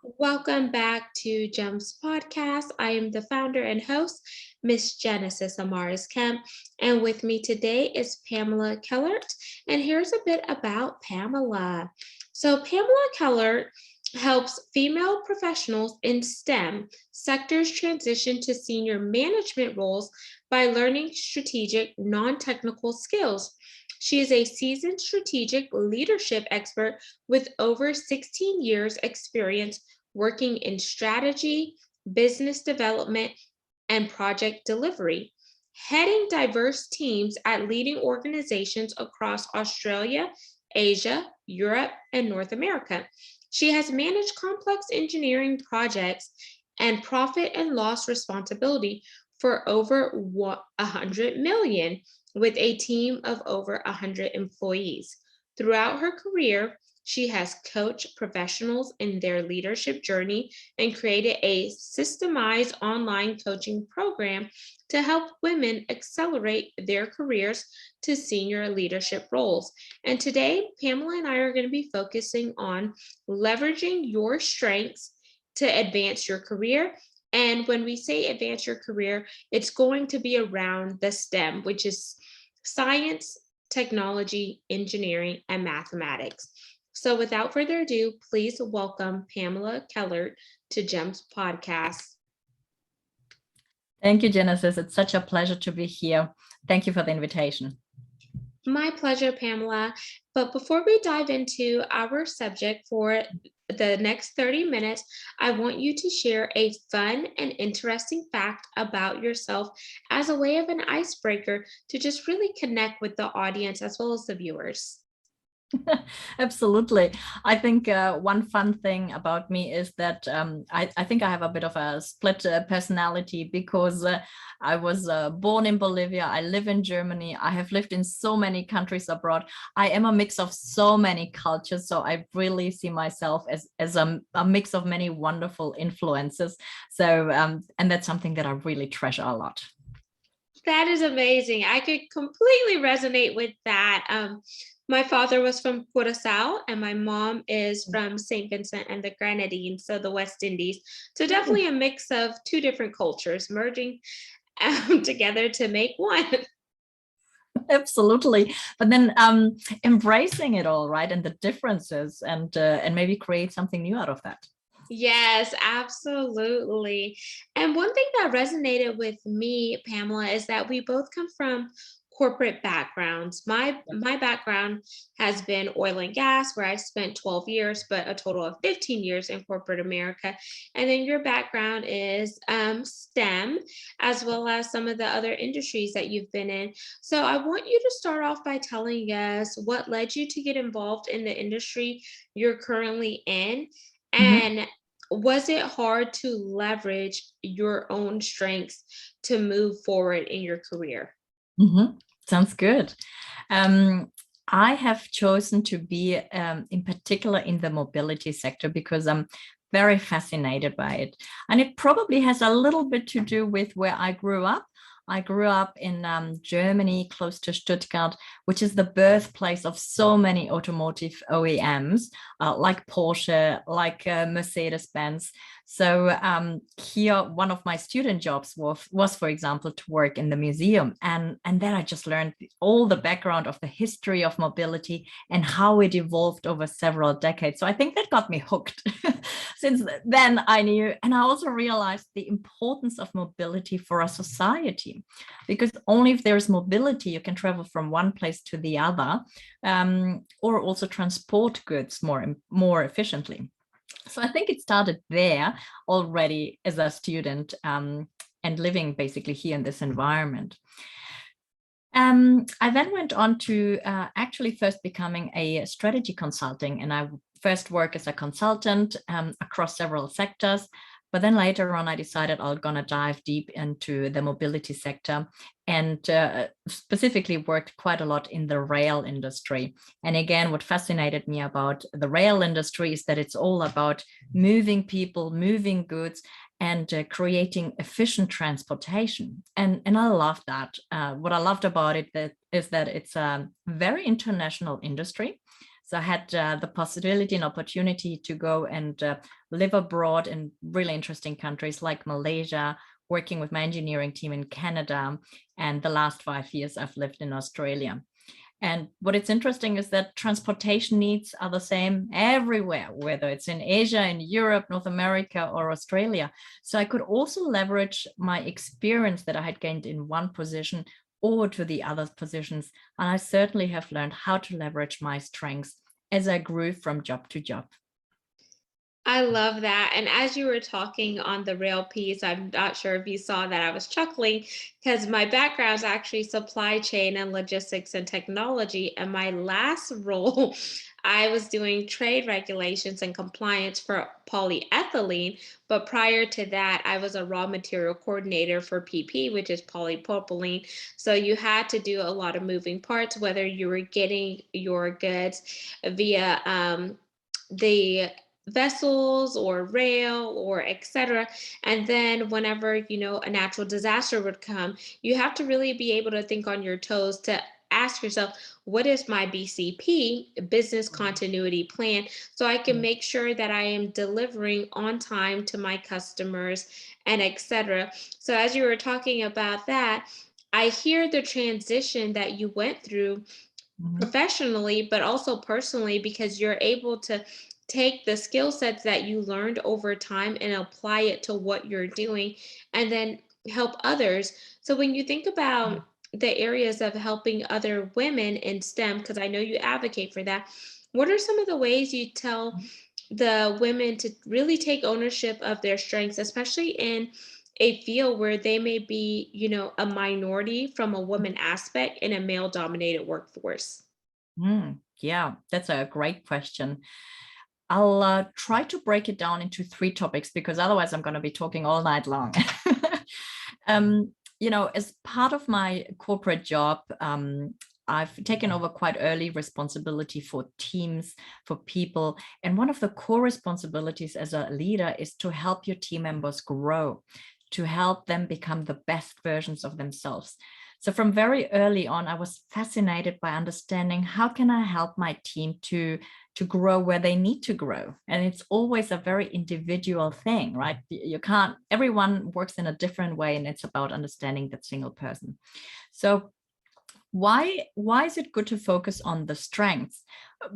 Welcome back to GEMS Podcast. I am the founder and host, Miss Genesis Amaris Kemp, and with me today is Pamela Kellert. And here's a bit about Pamela. So, Pamela Kellert helps female professionals in STEM sectors transition to senior management roles by learning strategic, non technical skills. She is a seasoned strategic leadership expert with over 16 years' experience working in strategy, business development, and project delivery, heading diverse teams at leading organizations across Australia, Asia, Europe, and North America. She has managed complex engineering projects and profit and loss responsibility for over 100 million with a team of over 100 employees. Throughout her career, she has coached professionals in their leadership journey and created a systemized online coaching program to help women accelerate their careers to senior leadership roles. And today, Pamela and I are going to be focusing on leveraging your strengths to advance your career. And when we say advance your career, it's going to be around the STEM, which is science, technology, engineering, and mathematics. So without further ado, please welcome Pamela Kellert to GEMS Podcast. Thank you, Genesis. It's such a pleasure to be here. Thank you for the invitation. My pleasure, Pamela. But before we dive into our subject for the next 30 minutes, I want you to share a fun and interesting fact about yourself as a way of an icebreaker to just really connect with the audience as well as the viewers. Absolutely. I think one fun thing about me is that I think I have a bit of a split personality because I was born in Bolivia. I live in Germany. I have lived in so many countries abroad. I am a mix of so many cultures. So I really see myself as a mix of many wonderful influences. So, and that's something that I really treasure a lot. That is amazing. I could completely resonate with that. My father was from Curacao and my mom is from St. Vincent and the Grenadines, so the West Indies. So definitely a mix of two different cultures merging together to make one. Absolutely. But then embracing it all, right? And the differences and maybe create something new out of that. Yes, absolutely. And one thing that resonated with me, Pamela, is that we both come from corporate backgrounds. My background has been oil and gas, where I spent 12 years, but a total of 15 years in corporate America. And then your background is STEM, as well as some of the other industries that you've been in. So I want you to start off by telling us what led you to get involved in the industry you're currently in. And was it hard to leverage your own strengths to move forward in your career? Sounds good. I have chosen to be in particular in the mobility sector because I'm very fascinated by it. And it probably has a little bit to do with where I grew up. I grew up in Germany, close to Stuttgart, which is the birthplace of so many automotive OEMs, like Porsche, like Mercedes-Benz. So here, one of my student jobs was, for example, to work in the museum. And then I just learned all the background of the history of mobility and how it evolved over several decades. So I think that got me hooked. Since then, I knew, and I also realized the importance of mobility for a society, because only if there's mobility, you can travel from one place to the other, or also transport goods more efficiently. So I think it started there already as a student and living basically here in this environment. I then went on to actually first becoming a strategy consulting, and I first worked as a consultant across several sectors. But then later on, I decided I'm going to dive deep into the mobility sector and specifically worked quite a lot in the rail industry. And again, what fascinated me about the rail industry is that it's all about moving people, moving goods, and creating efficient transportation. And I love that. What I loved about it is that it's a very international industry. So I had the possibility and opportunity to go and live abroad in really interesting countries like Malaysia, working with my engineering team in Canada, and the last 5 years I've lived in Australia. And what it's interesting is that transportation needs are the same everywhere, whether it's in Asia, in Europe, North America, or Australia. So I could also leverage my experience that I had gained in one position over to the other positions. And I certainly have learned how to leverage my strengths as I grew from job to job. I love that. And as you were talking on the rail piece, I'm not sure if you saw that I was chuckling because my background is actually supply chain and logistics and technology. And my last role, I was doing trade regulations and compliance for polyethylene. But prior to that, I was a raw material coordinator for PP, which is polypropylene. So you had to do a lot of moving parts, whether you were getting your goods via the vessels or rail or etc. And then whenever a natural disaster would come, you have to really be able to think on your toes to ask yourself, what is my BCP, business continuity plan, so I can make sure that I am delivering on time to my customers and etc. So as you were talking about that, I hear the transition that you went through Mhm. professionally, but also personally, because you're able to take the skill sets that you learned over time and apply it to what you're doing and then help others. So when you think about the areas of helping other women in STEM, because I know you advocate for that, what are some of the ways you tell the women to really take ownership of their strengths, especially in a field where they may be, a minority from a woman aspect in a male dominated workforce? Yeah, that's a great question. I'll try to break it down into 3 topics because otherwise I'm going to be talking all night long. As part of my corporate job, I've taken over quite early responsibility for teams, for people. And one of the core responsibilities as a leader is to help your team members grow, to help them become the best versions of themselves. So from very early on, I was fascinated by understanding how can I help my team to grow where they need to grow. And it's always a very individual thing, right? You can't, everyone works in a different way, and it's about understanding that single person. So why is it good to focus on the strengths?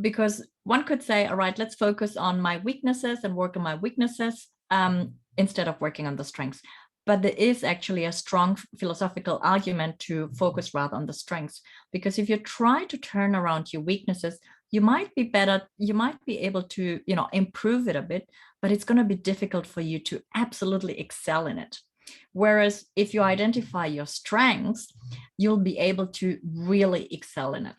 Because one could say, all right, let's focus on my weaknesses and work on my weaknesses instead of working on the strengths. But there is actually a strong philosophical argument to focus rather on the strengths, because if you try to turn around your weaknesses, you might be able to, improve it a bit, but it's going to be difficult for you to absolutely excel in it. Whereas if you identify your strengths, you'll be able to really excel in it.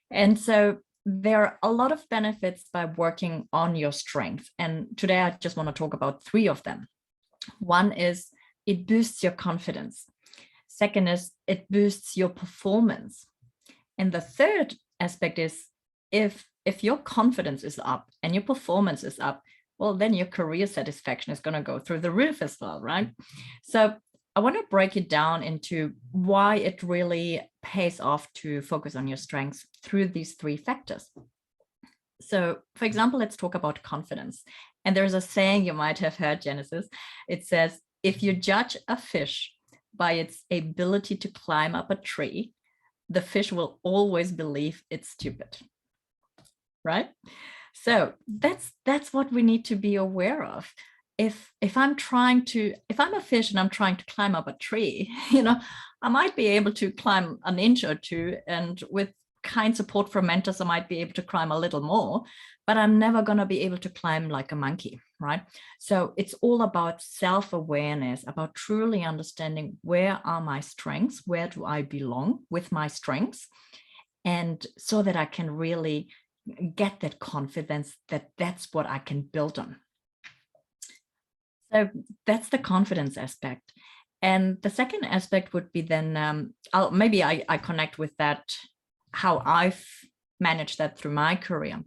And so there are a lot of benefits by working on your strengths. And today I just want to talk about 3 of them. One is it boosts your confidence. Second is it boosts your performance. And the third aspect is if your confidence is up and your performance is up, well, then your career satisfaction is going to go through the roof as well, right? So I want to break it down into why it really pays off to focus on your strengths through these 3 factors. So, for example, let's talk about confidence. And there's a saying you might have heard, Genesis. It says, if you judge a fish by its ability to climb up a tree, the fish will always believe it's stupid, right? So that's what we need to be aware of. If I'm a fish and I'm trying to climb up a tree, I might be able to climb an inch or 2, and with kind support from mentors, I might be able to climb a little more, but I'm never going to be able to climb like a monkey, right? So it's all about self-awareness, about truly understanding where are my strengths, where do I belong with my strengths, and so that I can really get that confidence that that's what I can build on. So that's the confidence aspect. And the second aspect would be then, I connect with that, how I've managed that through my career.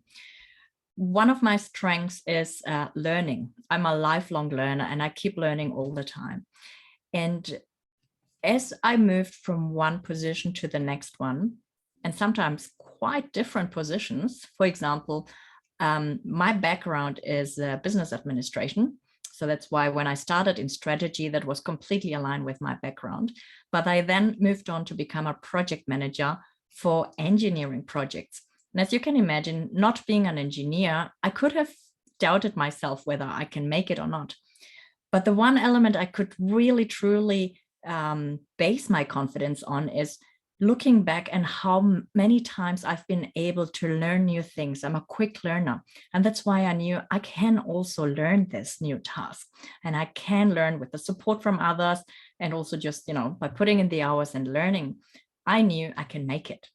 One of my strengths is learning. I'm a lifelong learner and I keep learning all the time. And as I moved from one position to the next one, and sometimes quite different positions. For example, my background is business administration. So that's why when I started in strategy, that was completely aligned with my background. But I then moved on to become a project manager for engineering projects. And as you can imagine, not being an engineer, I could have doubted myself whether I can make it or not. But the one element I could really, truly base my confidence on is looking back and how many times I've been able to learn new things. I'm a quick learner. And that's why I knew I can also learn this new task. And I can learn with the support from others and also just, by putting in the hours and learning, I knew I can make it.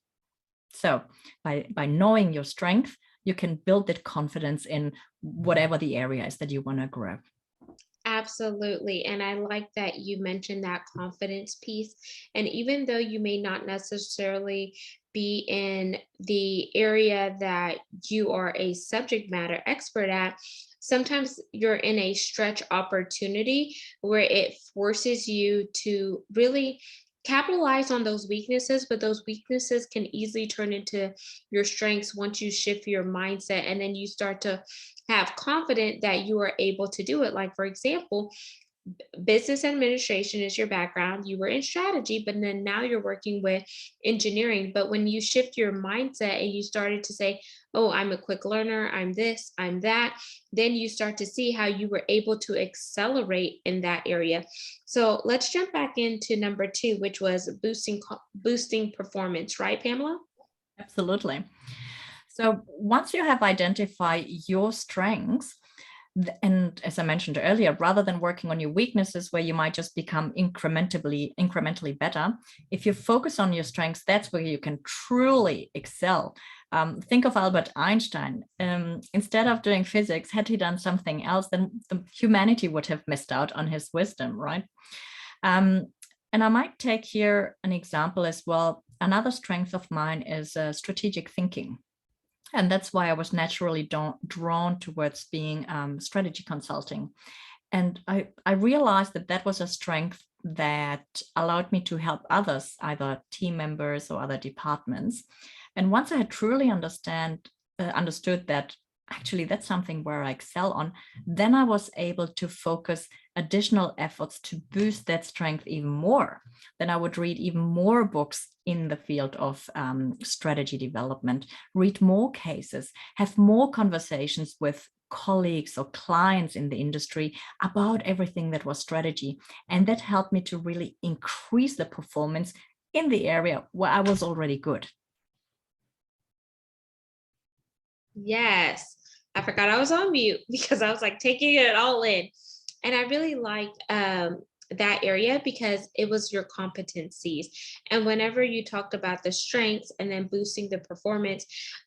So by knowing your strength, you can build that confidence in whatever the area is that you want to grow. Absolutely. And I like that you mentioned that confidence piece. And even though you may not necessarily be in the area that you are a subject matter expert at, sometimes you're in a stretch opportunity where it forces you to really capitalize on those weaknesses, but those weaknesses can easily turn into your strengths once you shift your mindset and then you start to have confidence that you are able to do it. Like, for example, business administration is your background. You were in strategy, but then now you're working with engineering. But when you shift your mindset and you started to say, oh, I'm a quick learner, I'm this, I'm that, then you start to see how you were able to accelerate in that area. So let's jump back into number 2, which was boosting performance, right, Pamela? Absolutely. So once you have identified your strengths, and as I mentioned earlier, rather than working on your weaknesses where you might just become incrementally better, if you focus on your strengths, that's where you can truly excel. Think of Albert Einstein. Instead of doing physics, had he done something else, then the humanity would have missed out on his wisdom, right? And I might take here an example as well. Another strength of mine is strategic thinking. And that's why I was naturally drawn towards being strategy consulting. And I realized that was a strength that allowed me to help others, either team members or other departments. And once I had truly understood that actually that's something where I excel on, then I was able to focus additional efforts to boost that strength even more. Then I would read even more books in the field of strategy development, read more cases, have more conversations with colleagues or clients in the industry about everything that was strategy. And that helped me to really increase the performance in the area where I was already good. Yes, I forgot I was on mute because I was like taking it all in. And I really liked that area because it was your competencies. And whenever you talked about the strengths and then boosting the performance,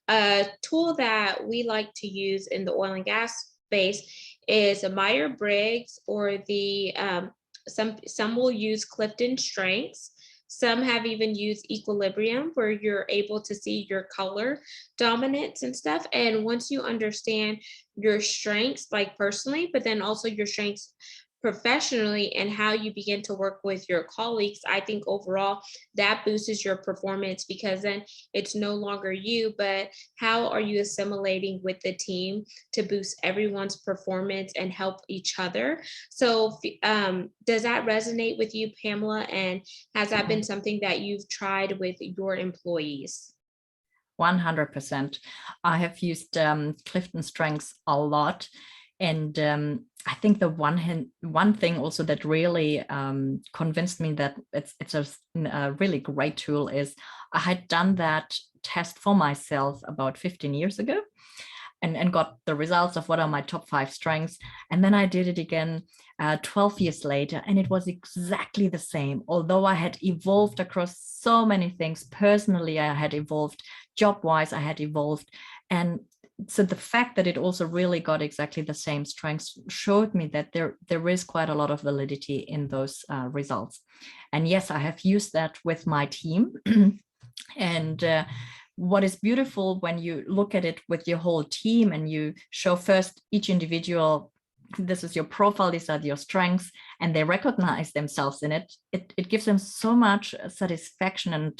a tool that we like to use in the oil and gas space is a Myers-Briggs or the some will use Clifton Strengths. Some have even used equilibrium where you're able to see your color dominance and stuff. And once you understand your strengths, like personally, but then also your strengths professionally and how you begin to work with your colleagues, I think overall that boosts your performance because then it's no longer you, but how are you assimilating with the team to boost everyone's performance and help each other? So does that resonate with you, Pamela? And has that been something that you've tried with your employees? 100%. I have used Clifton Strengths a lot. And I think the one thing also that really convinced me that it's a really great tool is I had done that test for myself about 15 years ago and got the results of what are my top 5 strengths. And then I did it again 12 years later, and it was exactly the same. Although I had evolved across so many things, personally, I had evolved, job-wise, I had evolved. And so the fact that it also really got exactly the same strengths showed me that there is quite a lot of validity in those results. And yes, I have used that with my team. And what is beautiful when you look at it with your whole team and you show first each individual, this is your profile, these are your strengths, and they recognize themselves in it, it gives them so much satisfaction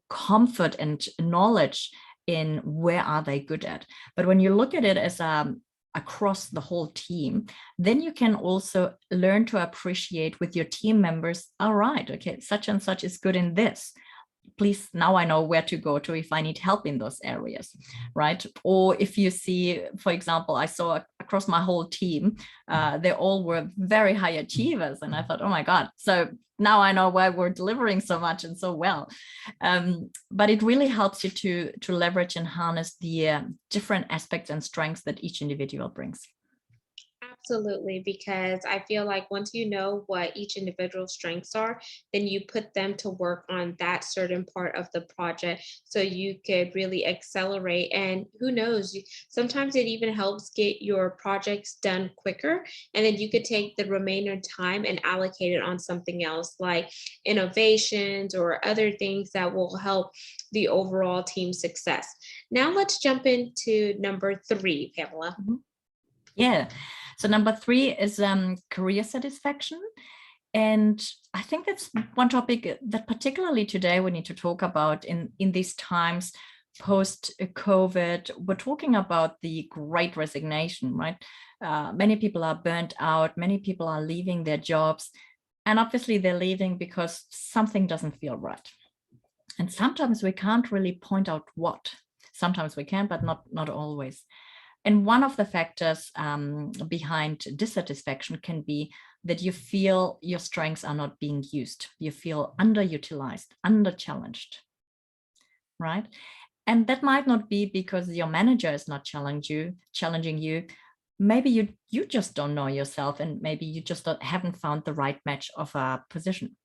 comfort and knowledge in where are they good at. But when you look at it as across the whole team, then you can also learn to appreciate with your team members, all right, okay, such and such is good in this. Please, now I know where to go to if I need help in those areas, right? Or if you see, for example, I saw across my whole team, they all were very high achievers. And I thought, oh my God, so now I know why we're delivering so much and so well. But it really helps you to leverage and harness the different aspects and strengths that each individual brings. Absolutely, because I feel like once you know what each individual's strengths are, then you put them to work on that certain part of the project so you could really accelerate. And who knows, sometimes it even helps get your projects done quicker. And then you could take the remainder time and allocate it on something else like innovations or other things that will help the overall team success. Now let's jump into number 3, Pamela. Mhm. Yeah. So number 3 is career satisfaction. And I think that's one topic that particularly today we need to talk about in these times post-COVID. We're talking about the great resignation, right? Many people are burnt out. Many people are leaving their jobs. And obviously they're leaving because something doesn't feel right. And sometimes we can't really point out what. Sometimes we can, but not always. And one of the factors behind dissatisfaction can be that you feel your strengths are not being used. You feel underutilized, underchallenged, right? And that might not be because your manager is not challenging you. Maybe you just don't know yourself, and maybe you just haven't found the right match of a position.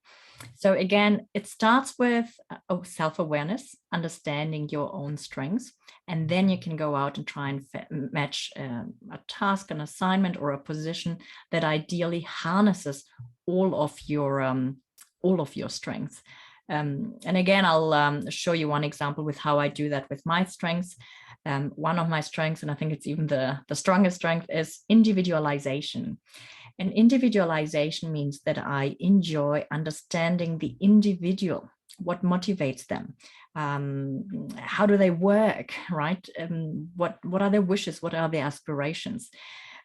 So again, it starts with self-awareness, understanding your own strengths, and then you can go out and try and match a task, an assignment, or a position that ideally harnesses all of your strengths. And again, I'll show you one example with how I do that with my strengths. One of my strengths, and I think it's even the strongest strength, is individualization. And individualization means that I enjoy understanding the individual, what motivates them, how do they work, right? What are their wishes, what are their aspirations?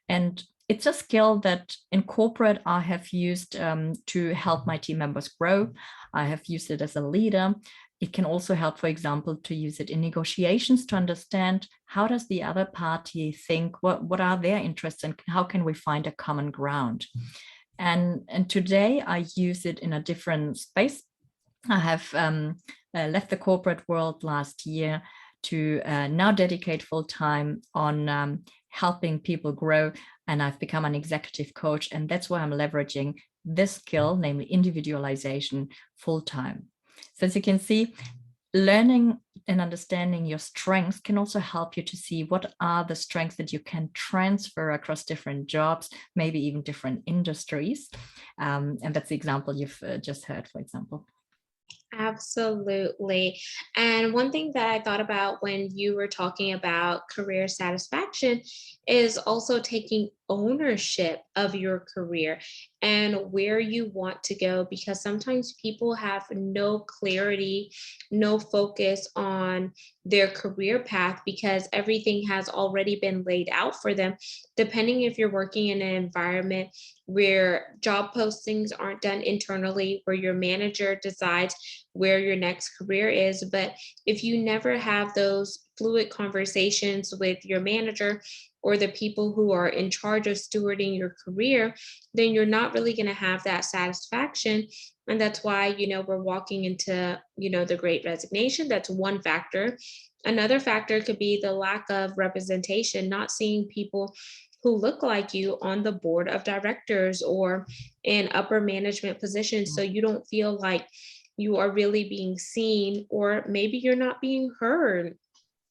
And it's a skill that in corporate I have used to help my team members grow. I have used it as a leader. It can also help, for example, to use it in negotiations to understand how does the other party think, what are their interests, and how can we find a common ground. And today I use it in a different space. I have left the corporate world last year to now dedicate full time on helping people grow. And I've become an executive coach. And that's why I'm leveraging this skill, namely individualization, full time. So as you can see, learning and understanding your strengths can also help you to see what are the strengths that you can transfer across different jobs, maybe even different industries. And that's the example you've just heard, for example. Absolutely. And one thing that I thought about when you were talking about career satisfaction is also taking ownership of your career and where you want to go, because sometimes people have no clarity, no focus on their career path because everything has already been laid out for them. Depending if you're working in an environment where job postings aren't done internally, where your manager decides where your next career is. But if you never have those fluid conversations with your manager or the people who are in charge of stewarding your career, then you're not really going to have that satisfaction. And that's why, we're walking into, the great resignation. That's one factor. Another factor could be the lack of representation, not seeing people who look like you on the board of directors or in upper management positions. So you don't feel like you are really being seen, or maybe you're not being heard.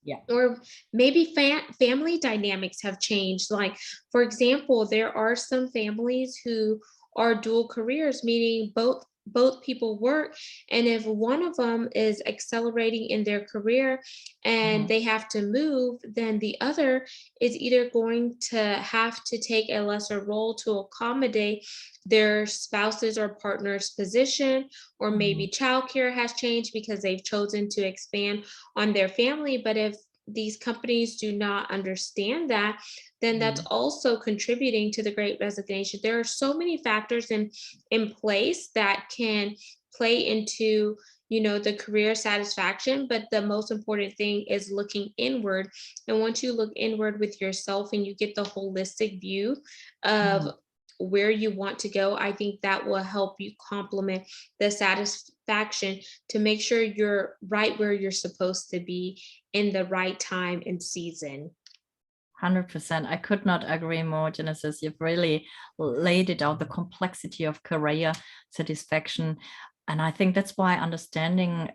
Yeah. Or maybe family dynamics have changed. Like, for example, there are some families who are dual careers, meaning both both people work, and if one of them is accelerating in their career and Mhm. they have to move, then the other is either going to have to take a lesser role to accommodate their spouse's or partner's position, or maybe Mhm. childcare has changed because they've chosen to expand on their family. But if these companies do not understand that, then that's Mhm. also contributing to the great resignation. There are so many factors in place that can play into, the career satisfaction, but the most important thing is looking inward. And once you look inward with yourself and you get the holistic view of Mhm. where you want to go, I think that will help you complement the satisfaction to make sure you're right where you're supposed to be in the right time and season. 100%. I could not agree more, Genesis. You've really laid it out, the complexity of career satisfaction. And I think that's why understanding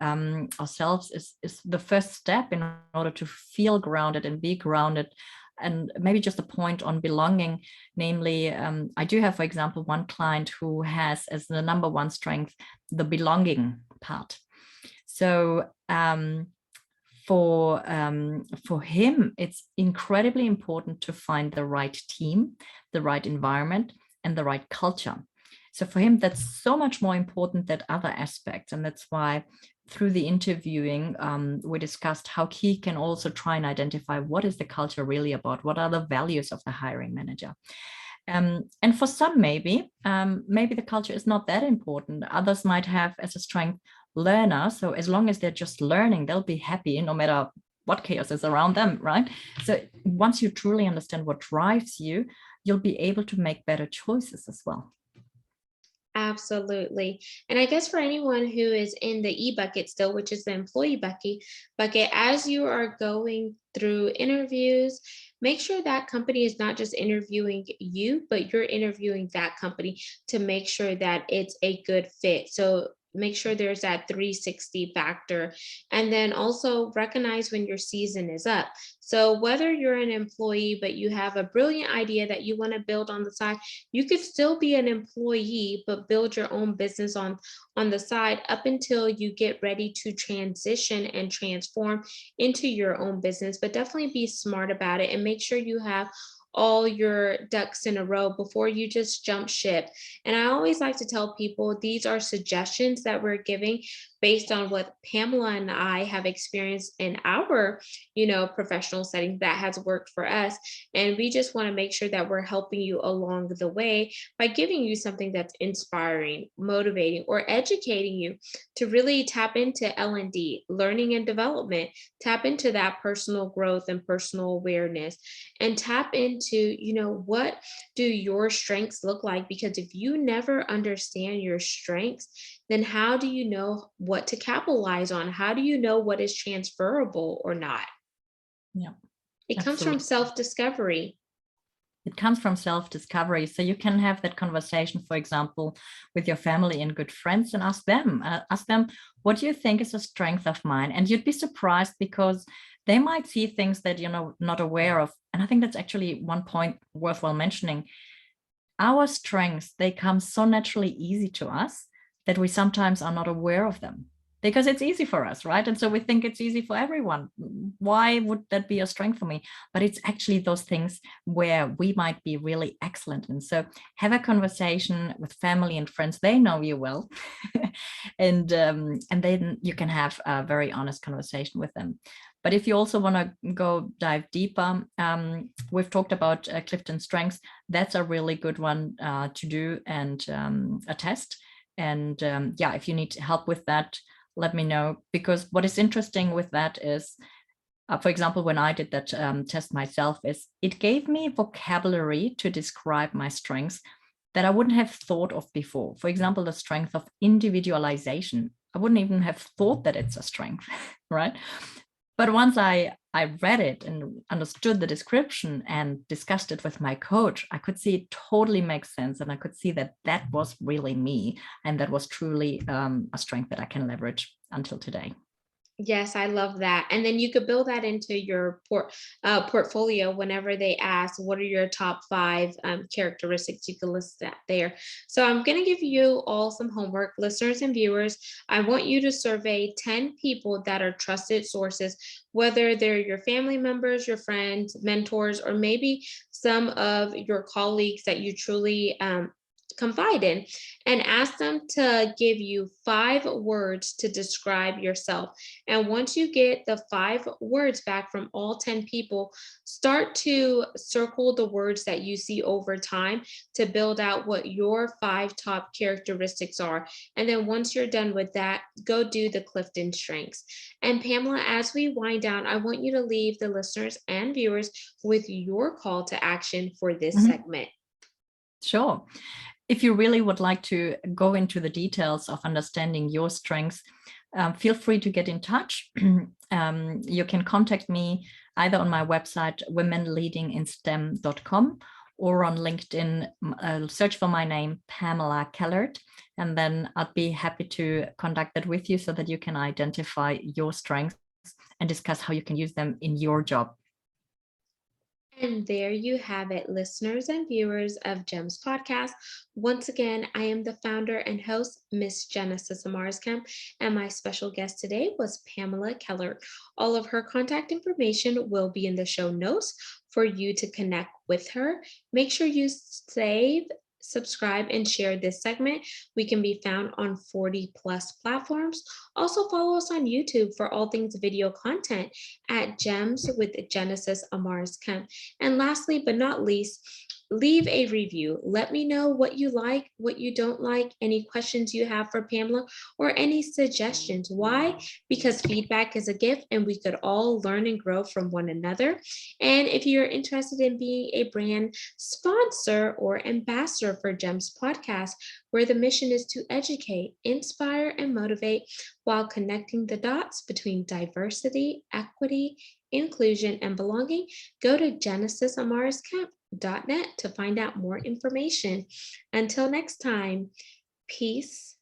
ourselves is the first step in order to feel grounded and be grounded. And maybe just a point on belonging, namely, I do have, for example, one client who has as the number one strength the belonging part. So for him, it's incredibly important to find the right team, the right environment, and the right culture. So for him, that's so much more important than other aspects, and that's why through the interviewing, we discussed how he can also try and identify what is the culture really about, what are the values of the hiring manager. And for some, maybe the culture is not that important. Others might have as a strength learner. So as long as they're just learning, they'll be happy no matter what chaos is around them, right? So once you truly understand what drives you, you'll be able to make better choices as well. Absolutely. And I guess for anyone who is in the E bucket still, which is the employee bucket, as you are going through interviews, make sure that company is not just interviewing you, but you're interviewing that company to make sure that it's a good fit. So make sure there's that 360 factor. And then also recognize when your season is up. So whether you're an employee, but you have a brilliant idea that you want to build on the side, you could still be an employee but build your own business on the side up until you get ready to transition and transform into your own business. But definitely be smart about it and make sure you have all your ducks in a row before you just jump ship. And I always like to tell people these are suggestions that we're giving based on what Pamela and I have experienced in our, professional setting that has worked for us. And we just want to make sure that we're helping you along the way by giving you something that's inspiring, motivating, or educating you to really tap into L&D, learning and development, tap into that personal growth and personal awareness, and tap into, what do your strengths look like? Because if you never understand your strengths, then how do you know what to capitalize on? How do you know what is transferable or not? Yeah, It comes from absolutely. self-discovery. It comes from self-discovery. So you can have that conversation, for example, with your family and good friends and ask them, what do you think is a strength of mine? And you'd be surprised because they might see things that you're not aware of. And I think that's actually one point worthwhile mentioning. Our strengths, they come so naturally easy to us that we sometimes are not aware of them because it's easy for us, right? And so we think it's easy for everyone. Why would that be a strength for me? But it's actually those things where we might be really excellent. And so have a conversation with family and friends. They know you well. And then you can have a very honest conversation with them. But if you also want to go dive deeper, we've talked about Clifton Strengths. That's a really good one to do and a test. And yeah, if you need help with that, let me know. Because what is interesting with that is, for example, when I did that test myself, is it gave me vocabulary to describe my strengths that I wouldn't have thought of before. For example, the strength of individualization. I wouldn't even have thought that it's a strength, right? But once I read it and understood the description and discussed it with my coach, I could see it totally makes sense. And I could see that that was really me. And that was truly a strength that I can leverage until today. Yes, I love that. And then you could build that into your portfolio whenever they ask, what are your top five characteristics? You can list that there. So I'm going to give you all some homework, listeners and viewers. I want you to survey 10 people that are trusted sources, whether they're your family members, your friends, mentors, or maybe some of your colleagues that you truly confide in, and ask them to give you 5 words to describe yourself. And once you get the 5 words back from all 10 people, start to circle the words that you see over time to build out what your 5 top characteristics are. And then once you're done with that, go do the Clifton Strengths. And Pamela, as we wind down, I want you to leave the listeners and viewers with your call to action for this Mhm. segment. Sure. If you really would like to go into the details of understanding your strengths, feel free to get in touch. You can contact me either on my website, womenleadinginstem.com, or on LinkedIn, search for my name, Pamela Kellert, and then I'd be happy to conduct that with you so that you can identify your strengths and discuss how you can use them in your job. And there you have it, listeners and viewers of GEMS Podcast. Once again, I am the founder and host, Miss Genesis Amaris Kemp, and my special guest today was Pamela Kellert. All of her contact information will be in the show notes for you to connect with her. Make sure you save, subscribe, and share this segment. We can be found on 40 plus platforms. Also, follow us on YouTube for all things video content at Gems with Genesis Amaris Kemp. And lastly, but not least, leave a review. Let me know what you like, what you don't like, any questions you have for Pamela, or any suggestions. Why? Because feedback is a gift and we could all learn and grow from one another. And if you're interested in being a brand sponsor or ambassador for GEMS Podcast, where the mission is to educate, inspire, and motivate while connecting the dots between diversity, equity, inclusion, and belonging, go to genesisamariscamp.net to find out more information. Until next time, peace,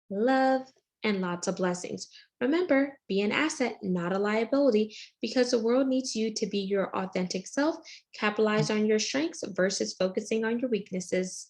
love, and lots of blessings. Remember, be an asset, not a liability, because the world needs you to be your authentic self. Capitalize on your strengths versus focusing on your weaknesses.